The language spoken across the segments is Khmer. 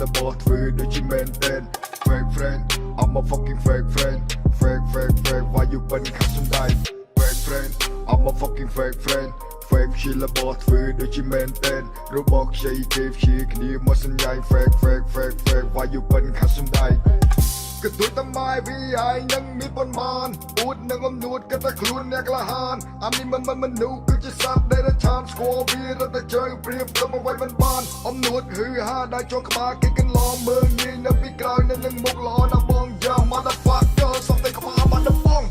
របស់ធ្វើដូចជាមែនតែន Fake friend I'm a fucking fake friend Fake why you បិនខាត់សំដៃ Fake friend I'm a fucking fake friend Fake ជារបស់ធ្វើដូចជាមែនតែនរបស់ខ្ចីគេព្យាគ្នាមកសញ្ញាយ Fake why you បិនខាត់សំដៃក៏ដូចតែម៉ែវាឯងនឹងមានប៉ុន្មានអួតនឹងអំនួតក៏តែខ្លួនអ្នកក្លាហានអានេះមិនមនុស្សគឺជាសត្វដែលឆានស្គាល់វារត់តែជើងព្រៀបទៅអ្វីមិនបានអំនួតហឺហាដែលជាប់ក្បាលគេកន្លងមើលងាយនៅពីក្រោយនៅនឹងមុខល្អណាស់បងយ៉ា motherfucker សំតែក្បាលបាត់ដំបង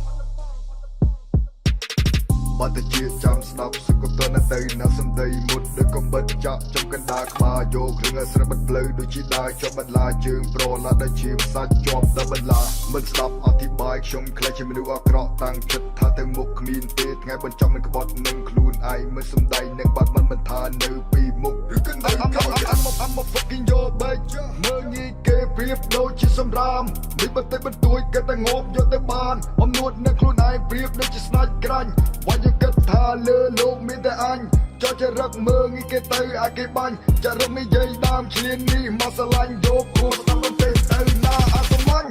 បាត់តែជាចាំស្ដាប់សឹកក៏ទៅទៅណាសំដីមុតដូចកំបិតចាក់ចំកណ្ដាលក្បាលយកគ្រឿងស្រាប់បាត់ផ្លូវដូចជាដើរជាប់បន្លាជើងប្រឡាដល់ជាផ្សាច់ជាប់ដល់បន្លាមិនស្ដាប់អធិប្បាយខ្ញុំខ្លាចជាមនុស្សអាក្រក់តាំងចិត្តថាទៅមុខគ្មានទេថ្ងៃបញ្ចប់មិនក្បត់នឹងខ្លួនឯងមិនសំដីនឹងបាត់មិនថានៅពីមុខឬកណ្ដាលI'm a fucking yo bitch មើលញីគេព្រៀបដូចជាសម្រាមនេះបន្តិចបន្តួចគេតែងប់យកទៅបានអំនួតនឹងខ្លួនឯងព្រៀបដូចជាស្នាច់ក្រាញ់វាយគិតថាលើលោកមានតែអញចោះចរិតមើងគេទៅអាគេបាញ់ចរិតនិយាយដើមឈ្លាននេះមកស្រឡាញ់យកគួរស្ដាប់បន្តិចទៅណាអត់សម្លាញ់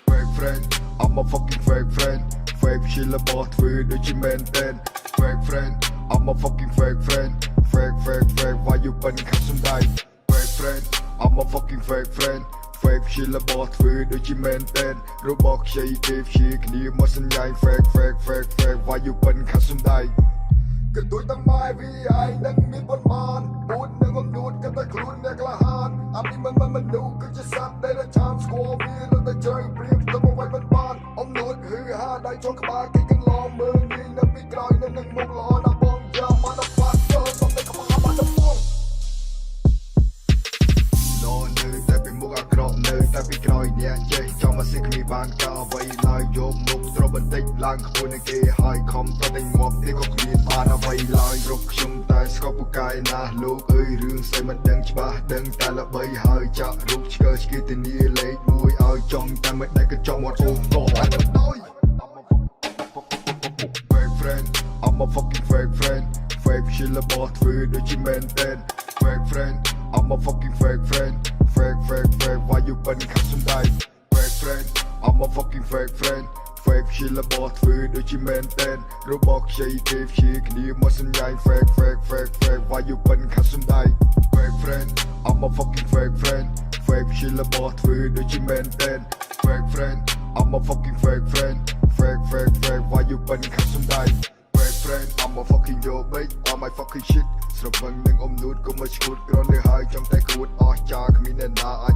Fake friend I'm a fucking fake friend Fake ជារបស់ធ្វើដូចជាមែនតែន Fake friend I'm a fucking fake friend Fake why you បិនខាត់សំដៃ Fake friend I'm a fucking fake friend Fake ជារបស់ធ្វើដូចជាមែនតែនរបស់ខ្ចីគេព្យាគ្នាមកសញ្ញាយ Fake why you បិនខាត់សំដៃក៏ដូចតែម៉ែវាឯងនឹងមានប៉ុន្មានអួតនឹងអំនួតក៏តែខ្លួនអ្នកក្លាហានអានេះមិនមនុស្សគឺជាសត្វដែលឆានស្គាល់វារត់តែជើងព្រៀបទៅអ្វីមិនបានអំនួតហឺហាដែលជាប់ក្បាលគេកន្លងមើលងាយនៅពីក្រោយនៅនឹងមុខល្អណាស់បងយ៉ា motherfucker សំតែក្បាលបាត់ដំបងនៅតែពីមុខអាក្រក់នៅតែពីក្រោយអ្នកចេះចង់មកស៊ីគ្នាបានក៏អ្វីឡើយយកមុខត្របន្តិចឡើងខ្ពស់នឹងគេហើយខំតតែងាប់ទេក៏គ្មានបានអ្វីឡើយរកខ្ញុំតែស្គប់ពូកែណាស់លោកអើយរឿងស្អីមិនដឹងច្បាស់ដឹងតែល្បីហើយចាក់រូបឆ្កើឆ្កៀតនីលេខ1ឲ្យចង់តែមិនដែលក៏ចង់មកអូក៏អត់ទៅ Fake friend I'm a fucking fake friend Fake ជារបស់ធ្វើដូចជាមែនតែន Fake friend I'm a fucking fake friend Fake why you បិនខាត់សំដៃ Fake friend I'm a fucking fake friend Fake ជារបស់ធ្វើដូចជាមែនតែនរបស់ខ្ចីគេព្យាគ្នាមកសញ្ញាយ Fake why you បិនខាត់សំដៃ Fake friend I'm a fucking fake friend Fake ជារបស់ធ្វើដូចជាមែនតែន Fake friend I'm a fucking fake friend Fake why you បិនខាត់សំដៃ Fake friend I'm a fucking yo bitch all my fucking shit ស្រវឹងនឹងអំនួតក៏មកឈួតក្រនលើហើយចំតែគួតអស់ចាគ្មានអ្នកណាអាច